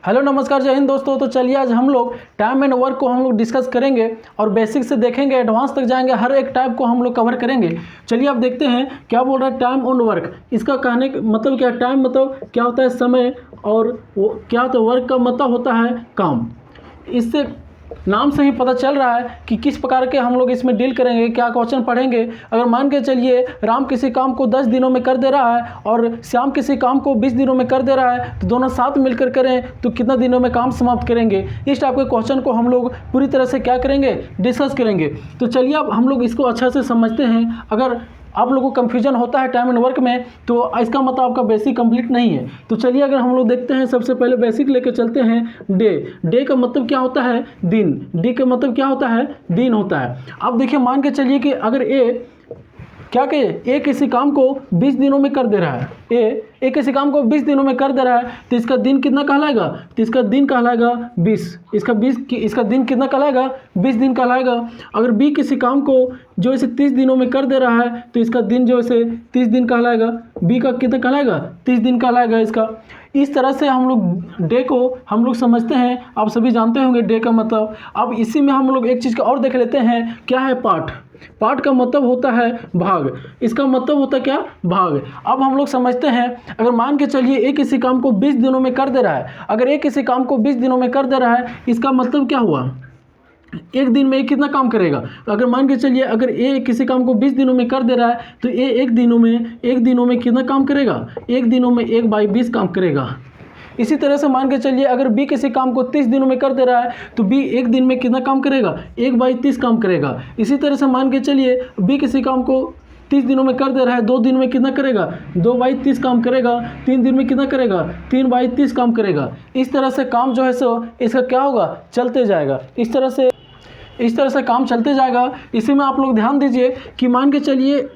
Hello नमस्कार जय हिंद दोस्तों। तो चलिए आज हम लोग टाइम एंड वर्क को हम लोग डिस्कस करेंगे और बेसिक से देखेंगे, एडवांस तक जाएंगे, हर एक टाइप को हम लोग कवर करेंगे। चलिए अब देखते हैं क्या बोल रहा है टाइम एंड वर्क। इसका कहने का मतलब क्या है? टाइम मतलब क्या होता है? समय। और वो क्या होता है? वर्क का मतलब होता है काम। इससे नाम से ही पता चल रहा है कि किस प्रकार के हम लोग इसमें डील करेंगे, क्या क्वेश्चन पढ़ेंगे। अगर मान के चलिए राम किसी काम को 10 दिनों में कर दे रहा है और श्याम किसी काम को 20 दिनों में कर दे रहा है, तो दोनों साथ मिलकर करें तो कितना दिनों में काम समाप्त करेंगे। इस टाइप के क्वेश्चन को हम लोग पूरी तरह से क्या करेंगे? डिस्कस करेंगे। तो चलिए अब हम लोग इसको अच्छा से समझते हैं। अगर आप लोगों को कन्फ्यूजन होता है टाइम एंड वर्क में तो इसका मतलब आपका बेसिक कंप्लीट नहीं है। तो चलिए अगर हम लोग देखते हैं, सबसे पहले बेसिक लेके चलते हैं। डे का मतलब क्या होता है? दिन। डी का मतलब क्या होता है? दिन होता है। अब देखिए मान के चलिए कि अगर ए किसी काम को 20 दिनों में कर दे रहा है। ए किसी काम को 20 दिनों में कर दे रहा है तो इसका दिन कितना कहलाएगा? तो इसका दिन कहलाएगा 20। इसका दिन कितना कहलाएगा? 20 दिन कहलाएगा। अगर बी किसी काम को जो इसे 30 दिनों में कर दे रहा है तो इसका दिन जो इसे 30 दिन कहलाएगा। बी का कितना कहलाएगा? 30 दिन कहलाएगा इसका। इस तरह से हम लोग डे को हम लोग समझते हैं। आप सभी जानते होंगे डे का मतलब। अब इसी में हम लोग एक चीज़ का और देख लेते हैं, क्या है पार्ट। पार्ट का मतलब होता है भाग। इसका मतलब होता है क्या? भाग। अब हम लोग समझते हैं, अगर मान के चलिए एक किसी काम को 20 दिनों में कर दे रहा है। अगर एक किसी काम को 20 दिनों में कर दे रहा है, इसका मतलब क्या हुआ? एक दिन में कितना काम करेगा? अगर मान के चलिए अगर ए किसी काम को 20 दिनों में कर दे रहा है तो ए एक दिनों में कितना काम करेगा? एक दिनों में 1/20 काम करेगा। इसी तरह से मान के चलिए अगर बी किसी काम को 30 दिनों में कर दे रहा है तो बी एक दिन में कितना काम करेगा? 1/30 काम करेगा। इसी तरह से मान के चलिए बी किसी काम को 30 दिनों में कर दे रहा है, 2 दिन में कितना करेगा? 2/30 काम करेगा। 3 दिन में कितना करेगा? 3/30 काम करेगा। इस तरह से काम जो है सो इसका क्या होगा? चलते जाएगा। इस तरह से काम चलते जाएगा। इसी में आप लोग ध्यान दीजिए कि मान के चलिए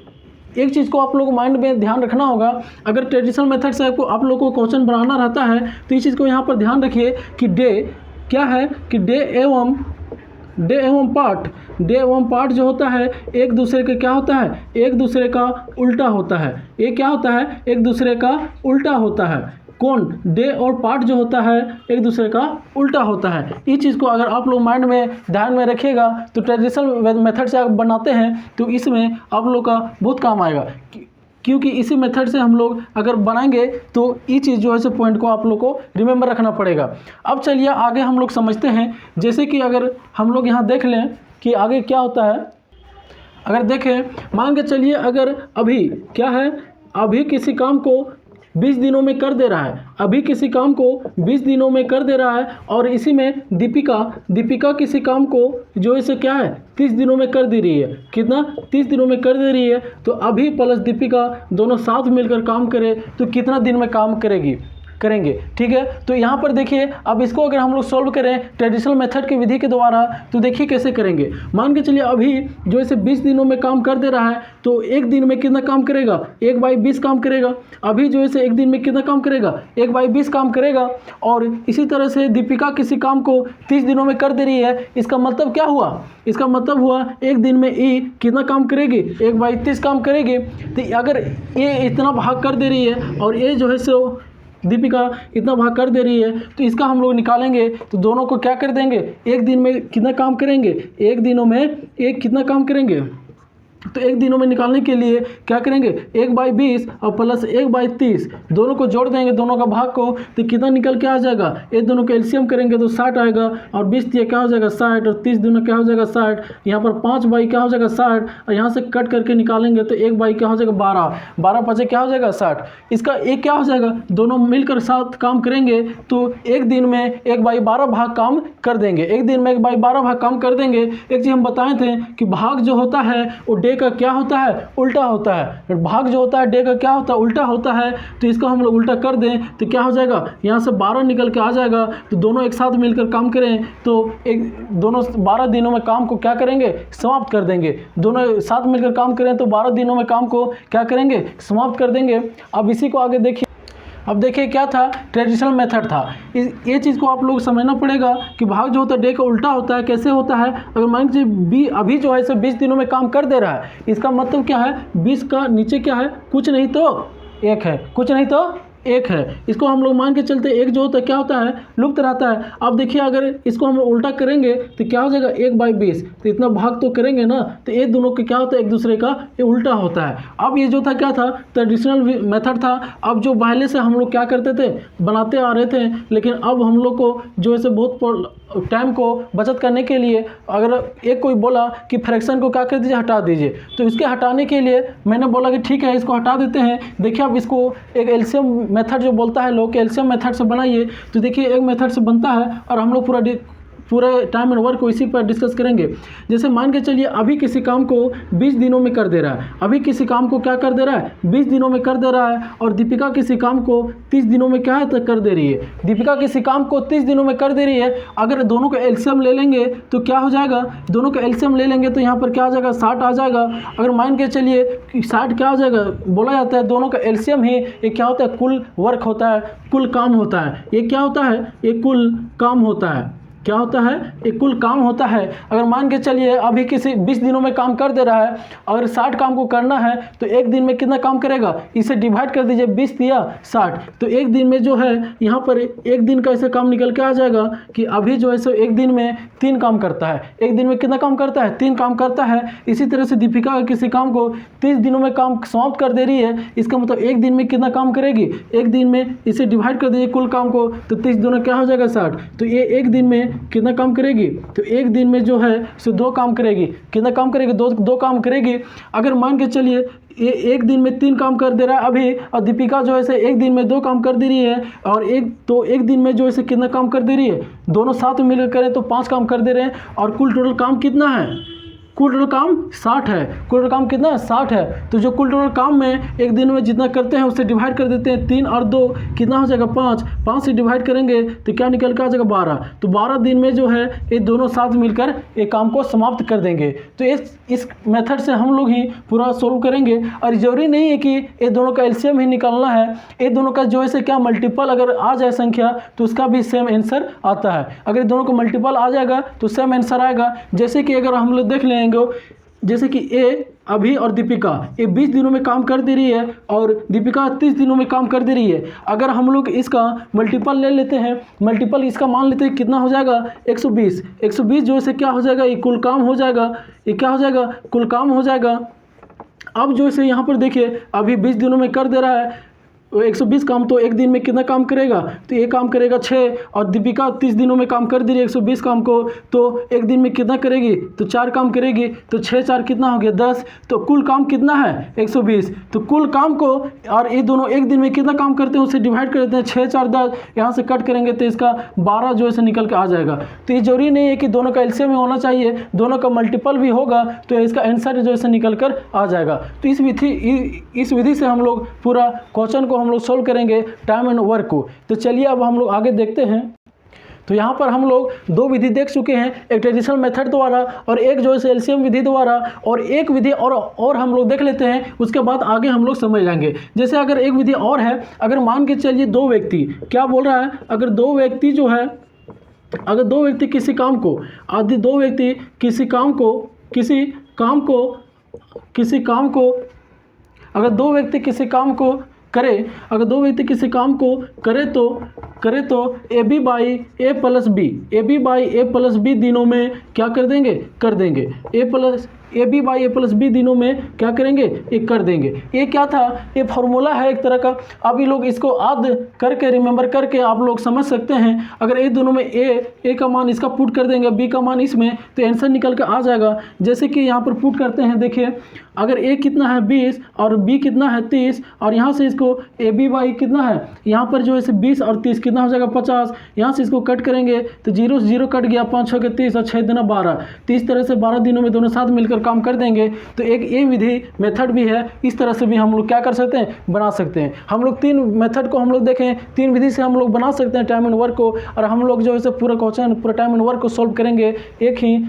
एक चीज़ को आप लोग माइंड में ध्यान रखना होगा। अगर ट्रेडिशनल मेथड से आप लोग को क्वेश्चन बनाना रहता है तो इस चीज़ को यहाँ पर ध्यान रखिए कि डे क्या है कि डे एवं पार्ट जो होता है एक दूसरे के क्या होता है? एक दूसरे का उल्टा होता है। ये क्या होता है? एक दूसरे का उल्टा होता है। कौन? डे और पार्ट जो होता है एक दूसरे का उल्टा होता है। इस चीज़ को अगर आप लोग माइंड में ध्यान में रखिएगा तो ट्रेडिशनल मेथड से आप बनाते हैं तो इसमें आप लोग का बहुत काम आएगा, क्योंकि इसी मेथड से हम लोग अगर बनाएंगे तो ये चीज़ जो है सो पॉइंट को आप लोग को रिमेंबर रखना पड़ेगा। अब चलिए आगे हम लोग समझते हैं। जैसे कि अगर हम लोग यहाँ देख लें कि आगे क्या होता है। अगर देखें मान के चलिए अगर अभी क्या है, अभी किसी काम को 20 दिनों में कर दे रहा है। अभी किसी काम को 20 दिनों में कर दे रहा है और इसी में दीपिका किसी काम को जो इसे क्या है 30 दिनों में कर दे रही है। कितना? 30 दिनों में कर दे रही है। तो अभी प्लस दीपिका दोनों साथ मिलकर काम करें तो कितना दिन में काम करेंगे। ठीक है, तो यहाँ पर देखिए अब इसको अगर हम लोग सॉल्व करें ट्रेडिशनल मेथड की विधि के द्वारा तो देखिए कैसे करेंगे। मान के चलिए अभी जो इसे 20 दिनों में काम कर दे रहा है तो एक दिन में कितना काम करेगा? 1/20 काम करेगा। अभी जो इसे एक दिन में कितना काम करेगा? 1/20 काम करेगा। और इसी तरह से दीपिका किसी काम को 30 दिनों में कर दे रही है। इसका मतलब क्या हुआ? इसका मतलब हुआ एक दिन में ई कितना काम करेगी? 1/30 काम करेगी। तो अगर ये इतना भाग कर दे रही है और ये जो है सो दीपिका इतना भाग कर दे रही है तो इसका हम लोग निकालेंगे तो दोनों को क्या कर देंगे? एक दिन में कितना काम करेंगे? एक दिनों में एक कितना काम करेंगे? तो एक दिनों में निकालने के लिए क्या करेंगे? 1/20 और प्लस 1/30 दोनों को जोड़ देंगे, दोनों का भाग को, तो कितना निकल के आ जाएगा? ये दोनों का एलसीएम करेंगे तो 60 आएगा। और 20 दिया क्या हो जाएगा? 60। और 30 दोनों क्या हो जाएगा? 60। यहाँ पर 5/, क्या हो जाएगा? 60। और यहाँ से कट करके निकालेंगे तो 1/, क्या हो जाएगा? 12। 12 5 क्या हो जाएगा? 60। इसका एक क्या हो जाएगा? दोनों मिलकर साथ काम करेंगे तो एक दिन में 1/12 भाग काम कर देंगे। एक दिन में 1/12 भाग काम कर देंगे। एक चीज़ हम बताए थे कि भाग जो होता है वो डे का क्या होता है? उल्टा होता है। भाग जो होता है डे का क्या होता है? उल्टा होता है। तो इसको हम लोग उल्टा कर दें तो क्या हो जाएगा? यहाँ से 12 निकल के आ जाएगा। तो दोनों एक साथ मिलकर काम करें तो दोनों 12 दिनों में काम को क्या करेंगे? समाप्त कर देंगे। दोनों साथ मिलकर काम करें तो 12 दिनों में काम को क्या करेंगे? समाप्त कर देंगे। अब इसी को आगे देखिए। अब देखिए क्या था? ट्रेडिशनल मेथड था। ये चीज़ को आप लोग समझना पड़ेगा कि भाग जो होता है डे का उल्टा होता है। कैसे होता है? अगर मान लीजिए बी अभी जो है 20 दिनों में काम कर दे रहा है, इसका मतलब क्या है? 20 का नीचे क्या है? कुछ नहीं तो 1 है। कुछ नहीं तो एक है, इसको हम लोग मान के चलते एक जो होता है क्या होता है, लुप्त रहता है। अब देखिए अगर इसको हम उल्टा करेंगे तो क्या हो जाएगा, 1/20, तो इतना भाग तो करेंगे ना, तो ये दोनों के क्या होता है, एक दूसरे का ये उल्टा होता है। अब ये जो था क्या था, ट्रेडिशनल मेथड था। अब जो पहले से हम लोग क्या करते थे, बनाते आ रहे थे, लेकिन अब हम लोग को जो है बहुत टाइम को बचत करने के लिए अगर एक कोई बोला कि फ्रैक्शन को क्या कर दीजिए, हटा दीजिए, तो इसके हटाने के लिए मैंने बोला कि ठीक है इसको हटा देते हैं। देखिए अब इसको एक एलसीएम मेथड जो बोलता है लोग, एलसीएम मेथड से बनाइए, तो देखिए एक मेथड से बनता है और हम लोग पूरे टाइम एंड वर्क को इसी पर डिस्कस करेंगे। जैसे मान के चलिए अभी किसी काम को 20 दिनों में कर दे रहा है, अभी किसी काम को क्या कर दे रहा है, 20 दिनों में कर दे रहा है, और दीपिका किसी काम को 30 दिनों में क्या है तो कर दे रही है। दीपिका किसी काम को 30 दिनों में कर दे रही है, अगर दोनों का एलसीएम ले लेंगे तो क्या हो जाएगा, दोनों का एलसीएम ले लेंगे तो यहाँ पर क्या आ जाएगा, 60 आ जाएगा। अगर मान के चलिए कि 60 क्या आ जाएगा, बोला जाता है दोनों का एलसीएम ही ये क्या होता है, कुल वर्क होता है, कुल काम होता है। ये क्या होता है, ये कुल काम होता है, क्या होता है, एक कुल काम होता है। अगर मान के चलिए अभी किसी 20 दिनों में काम कर दे रहा है, अगर 60 काम को करना है तो एक दिन में कितना काम करेगा, इसे डिवाइड कर दीजिए, 20 दिया 60, तो एक दिन में जो है यहाँ पर एक दिन का ऐसे काम निकल के आ जाएगा कि अभी जो है सो एक दिन में 3 काम करता है। एक दिन में कितना काम करता है, 3 काम करता है। इसी तरह से दीपिका किसी काम को 30 दिनों में काम समाप्त कर दे रही है, इसका मतलब एक दिन में कितना काम करेगी, एक दिन में इसे डिवाइड कर दीजिए कुल काम को, तो 30 दोनों क्या हो जाएगा, 60, तो ये एक दिन में कितना काम करेगी, तो एक दिन में जो है सो 2 काम करेगी। कितना काम करेगी, दो काम करेगी। अगर मान के चलिए ये एक दिन में 3 काम कर दे रहा है अभी, और दीपिका जो है से एक दिन में 2 काम कर दे रही है, और एक दिन में जो है से कितना काम कर दे रही है, दोनों साथ में मिलकर करें तो 5 काम कर दे रहे हैं, और कुल टोटल काम कितना है, कुल टोटल काम 60 है। कुल टोटल काम कितना है, 60 है। तो जो कुल टोटल काम में एक दिन में जितना करते हैं उससे डिवाइड कर देते हैं, 3 और 2 कितना हो जाएगा, 5 से डिवाइड करेंगे तो क्या निकल कर आ जाएगा, 12। तो 12 दिन में जो है ये दोनों साथ मिलकर एक काम को समाप्त कर देंगे। तो इस मेथड से हम लोग ही पूरा सोल्व करेंगे, और जरूरी नहीं है कि ये दोनों का एलसीएम ही निकालना है, ये दोनों का जो है क्या मल्टीपल अगर आ जाए संख्या तो उसका भी सेम आंसर आता है। अगर दोनों को मल्टीपल आ जाएगा तो सेम आंसर आएगा। जैसे कि अगर हम लोग देख लेंगे, जैसे कि ए अभी और दीपिका ये 20 दिनों में काम कर दे रही है और दीपिका 30 दिनों में काम कर दे रही है। अगर हम लोग इसका मल्टीपल ले लेते हैं, मल्टीपल इसका मान लेते हैं कितना हो जाएगा, 120। 120 जो है क्या हो जाएगा, ये कुल काम हो जाएगा, ये क्या हो जाएगा, कुल काम हो जाएगा। अब जो है यहाँ पर देखिए अभी 20 दिनों में कर दे रहा है 120 काम, तो एक दिन में कितना काम करेगा, तो ये काम करेगा 6, और दीपिका 30 दिनों में काम कर दे रही है 120 काम को, तो एक दिन में कितना करेगी, तो 4 काम करेगी, तो 6 4 कितना हो गया, 10। तो कुल काम कितना है, 120। तो कुल काम को और ये दोनों एक दिन में कितना काम करते हैं उसे डिवाइड कर देते हैं, 6 4 10, यहाँ से कट करेंगे तो इसका 12 जो है निकल के आ जाएगा। तो ये जरूरी नहीं है कि दोनों का एलसीएम में होना चाहिए, दोनों का मल्टीपल भी होगा तो इसका आंसर जो है निकल कर आ जाएगा। तो इस विधि से हम लोग पूरा क्वेश्चन को हम लोग सोल्व करेंगे, टाइम एंड वर्क को। तो चलिए अब हम लोग आगे देखते हैं। तो यहाँ पर हम लोग 2 विधि देख चुके हैं, एक ट्रेडिशनल मेथड द्वारा और एक जो है एलसीएम विधि द्वारा, और एक विधि और हम लोग देख लेते हैं, उसके बाद आगे हम लोग समझ लेंगे। जैसे अगर एक विधि और है, अगर मान के चलिए 2 व्यक्ति, क्या बोल रहा है, अगर 2 व्यक्ति जो है, अगर 2 व्यक्ति किसी काम को, आदि 2 व्यक्ति किसी काम को अगर 2 व्यक्ति किसी काम को करें, अगर 2 व्यक्ति किसी काम को करें तो a b by a plus b दिनों में क्या कर देंगे, a b by a plus b दिनों में क्या करेंगे, एक कर देंगे। ये क्या था, ये फॉर्मूला है एक तरह का। अभी लोग इसको याद करके रिमेंबर करके आप लोग समझ सकते हैं। अगर ये दोनों में ए का मान इसका पुट कर देंगे, बी का मान इसमें, तो आंसर निकल कर आ जाएगा। जैसे कि यहाँ पर पुट करते हैं, देखिए अगर ए कितना है 20 और बी कितना है 30, और यहाँ से इसको ए बी बाई कितना है, यहाँ पर जो है 20 और 30 कितना हो जाएगा 50। यहाँ से इसको कट करेंगे तो 0 से 0 कट गया, 5 6 30 और 6 दूना 12। तो इस तरह से 12 दिनों में दोनों साथ मिलकर काम कर देंगे। तो एक ये विधि मेथड भी है, इस तरह से भी हम लोग क्या कर सकते हैं, बना सकते हैं। हम लोग 3 मेथड को हम लोग देखें, 3 विधि से हम लोग बना सकते हैं टाइम एंड वर्क को, और हम लोग जो है पूरा क्वेश्चन पूरा टाइम एंड वर्क को सॉल्व करेंगे एक ही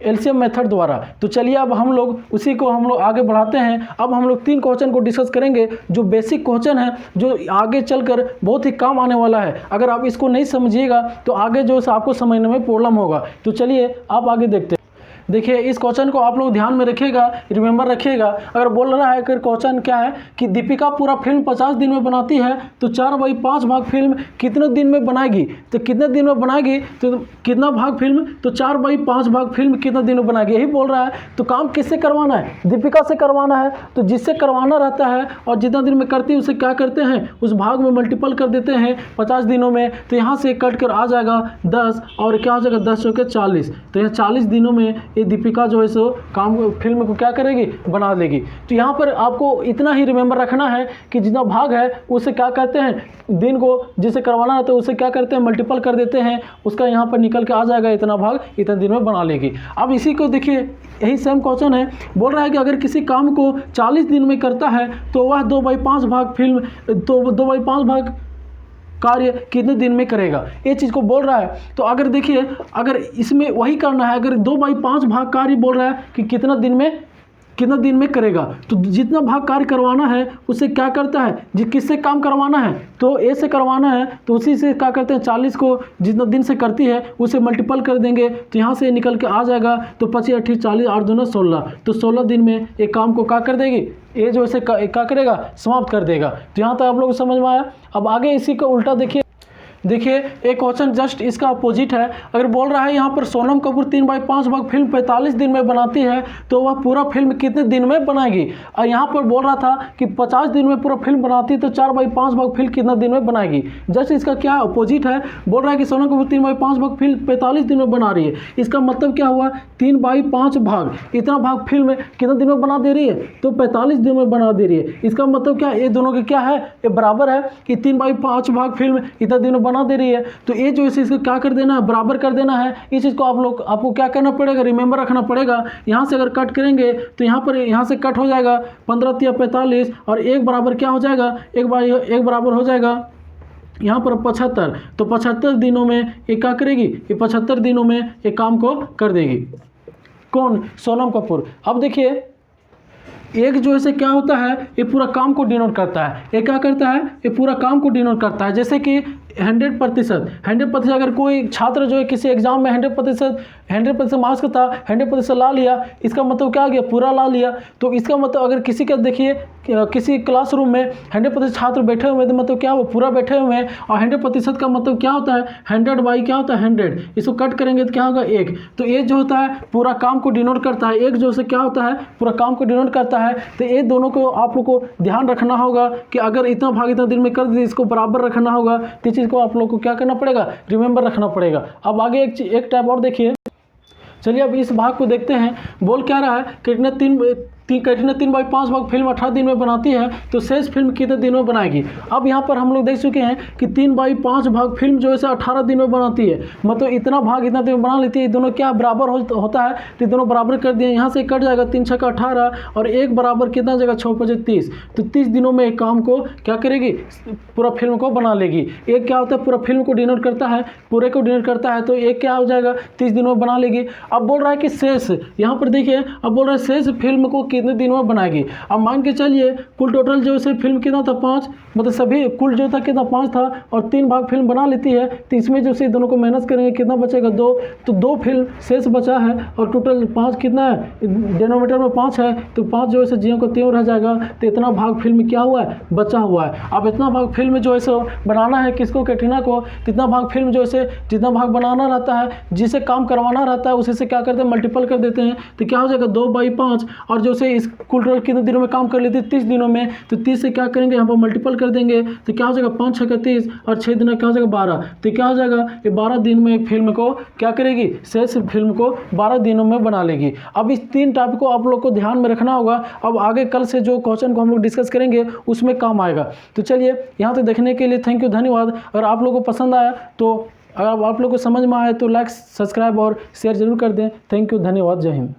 एलसीएम मेथड द्वारा। तो चलिए अब हम लोग उसी को हम लोग आगे बढ़ाते हैं। अब हम लोग 3 क्वेश्चन को डिस्कस करेंगे जो बेसिक क्वेश्चन है, जो आगे चलकर बहुत ही काम आने वाला है। अगर आप इसको नहीं समझिएगा तो आगे जो है आपको समझने में प्रॉब्लम होगा। तो चलिए आप आगे देखते हैं। देखिए इस क्वेश्चन को आप लोग ध्यान में रखिएगा, रिमेंबर रखिएगा। अगर बोल रहा है कि क्वेश्चन क्या है कि दीपिका पूरा फिल्म 50 दिन में बनाती है तो 4/5 भाग फिल्म कितने दिन में बनाएगी, तो कितने दिन में बनाएगी, तो कितना भाग फिल्म, तो 4/5 भाग फिल्म कितने दिन में बनाएगी, यही बोल रहा है। तो काम किससे करवाना है, दीपिका से करवाना है। तो जिससे करवाना रहता है और जितना दिन में करती है उसे क्या करते हैं, उस भाग में मल्टीपल कर देते हैं 50 दिनों में। तो यहाँ से कट कर आ जाएगा 10 और क्या हो जाएगा 10 चौके 40। तो यहाँ 40 दिनों में ये दीपिका जो है सो काम फिल्म को क्या करेगी, बना लेगी। तो यहाँ पर आपको इतना ही रिमेंबर रखना है कि जितना भाग है उसे क्या कहते हैं, दिन को जिसे करवाना रहता है उसे क्या करते हैं, मल्टीपल कर देते हैं, उसका यहाँ पर निकल के आ जाएगा इतना भाग इतने दिन में बना लेगी। अब इसी को देखिए, यही सेम क्वेश्चन है, बोल रहा है कि अगर किसी काम को 40 दिन में करता है तो वह 2/5 भाग फिल्म, तो 2/5 भाग कार्य कितने दिन में करेगा, ये चीज़ को बोल रहा है। तो अगर देखिए, अगर इसमें वही करना है, अगर 2/5 भाग कार्य बोल रहा है कि कितना दिन में करेगा, तो जितना भाग कार्य करवाना है उसे क्या करता है, किससे काम करवाना है, तो ए से करवाना है तो उसी से क्या करते हैं, 40 को जितना दिन से करती है उसे मल्टीपल कर देंगे। तो यहाँ से निकल के आ जाएगा, तो 25 28 40 8 दूना 16, तो 16 दिन में एक काम को क्या कर देगी, ये जो इसे क्या करेगा, समाप्त कर देगा। तो यहाँ तक आप लोग को समझ में आया। अब आगे इसी का उल्टा देखिए एक क्वेश्चन जस्ट इसका अपोजिट है। अगर बोल रहा है यहाँ पर सोनम कपूर 3/5 भाग फिल्म 45 दिन में बनाती है तो वह पूरा फिल्म कितने दिन में बनाएगी। और यहाँ पर बोल रहा था कि 50 दिन में पूरा फिल्म बनाती है तो 4/5 भाग फिल्म कितना दिन में बनाएगी। जस्ट इसका क्या अपोजिट है, बोल रहा है कि सोनम कपूर 3/5 भाग फिल्म 45 दिन में बना रही है। इसका मतलब क्या हुआ, 3/5 भाग, इतना भाग फिल्म कितना दिन में बना दे रही है, तो 45 दिन में बना दे रही है। इसका मतलब क्या, ये दोनों के क्या है, ये बराबर है कि 3/5 भाग फिल्म इतना दिन में बना दे रही है। तो ये जो है इसको क्या कर देना है, बराबर कर देना है। इस चीज़ को आपको क्या करना पड़ेगा, रिमेंबर रखना पड़ेगा। यहाँ से अगर कट करेंगे तो यहाँ से कट हो जाएगा 15 × 45 और एक बराबर क्या हो जाएगा, एक बराबर हो जाएगा यहाँ पर 75। तो 75 दिनों में ये क्या करेगी, ये 75 दिनों में ये काम को कर देगी। कौन, सोनम कपूर। अब देखिए एक जो है क्या होता है, ये पूरा काम को डिनोट करता है। ये क्या करता है, ये पूरा काम को डिनोट करता है। जैसे कि 100% अगर कोई छात्र जो है किसी एग्जाम में 100% मार्क्स का था, 100% ला लिया, इसका मतलब क्या आ गया, पूरा ला लिया। तो इसका मतलब अगर किसी का देखिए किसी क्लासरूम में 100% छात्र बैठे हुए हैं तो मतलब क्या, वो पूरा बैठे हुए हैं। और 100% का मतलब क्या होता है, 100 क्या होता है 100, इसको कट करेंगे तो क्या होगा 1। तो ये जो होता है पूरा काम को डिनोट करता है। एक जो से क्या होता है, पूरा काम को डिनोट करता है। तो ये दोनों को आप लोग को ध्यान रखना होगा कि अगर इतना भाग इतना दिन में कर दिए, इसको बराबर रखना होगा। तो चीज़ को आप लोग को क्या करना पड़ेगा, रिमेंबर रखना पड़ेगा। अब आगे एक टाइप और देखिए, चलिए अब इस भाग को देखते हैं। बोल क्या रहा है, कितने 3/5 भाग फिल्म 18 दिन में बनाती है तो शेष फिल्म कितने दिन में बनाएगी। अब यहाँ पर हम लोग देख चुके हैं कि 3/5 भाग फिल्म जो है 18 दिन में बनाती है, मतलब इतना भाग इतना दिन में बना लेती है। दोनों क्या बराबर होता है, तो दोनों बराबर कर दिए। यहाँ से कट जाएगा 3 × 6 = 18 और एक बराबर कितना जाएगा 6 × 5 = 30। तो 30 दिनों में एक काम को क्या करेगी, पूरा फिल्म को बना लेगी। एक क्या होता है, पूरा फिल्म को डिनोट करता है, पूरे को डिनोट करता है। तो एक क्या हो जाएगा, 30 दिनों में बना लेगी। अब बोल रहा है कि शेष, यहाँ पर देखिए अब बोल रहा है शेष फिल्म को कितने दिन में बनाएगी। अब मान के चलिए कुल टोटल जो है फिल्म कितना था 5, मतलब सभी कुल जो था कितना 5 था और 3 भाग फिल्म बना लेती है। तो इसमें जो से दोनों को माइनस करेंगे कितना बचेगा 2, तो 2 फिल्म शेष बचा है और टोटल 5 कितना है, डिनोमिनेटर में 5 है तो 5 जो है ज्यों को त्यों रह जाएगा। तो इतना भाग फिल्म क्या हुआ है, बचा हुआ है। अब इतना भाग फिल्म जो है बनाना है किसको, कैटरीना को। कितना भाग फिल्म जो है जितना भाग बनाना रहता है, जिसे काम करवाना रहता है उसी से क्या करते हैं, मल्टीपल कर देते हैं। तो क्या हो जाएगा 2/5 और जो से इस कुल टोटल कितने दिनों में काम कर लेती है, 30 दिनों में। तो 30 से क्या करेंगे, यहाँ पर मल्टीपल कर देंगे। तो क्या हो जाएगा 5 × 6 = 30 और 6 दिन क्या हो जाएगा 12। तो क्या हो जाएगा, ये 12 दिन में फिल्म को क्या करेगी, शेष फिल्म को 12 दिनों में बना लेगी। अब इस 3 टॉपिक को आप लोग को ध्यान में रखना होगा। अब आगे कल से जो क्वेश्चन को हम लोग डिस्कस करेंगे उसमें काम आएगा। तो चलिए यहाँ तक देखने के लिए थैंक यू, धन्यवाद। अगर आप लोगों को पसंद आया तो, अगर आप लोग को समझ में आए तो लाइक, सब्सक्राइब और शेयर जरूर कर दें। थैंक यू, धन्यवाद, जय हिंद।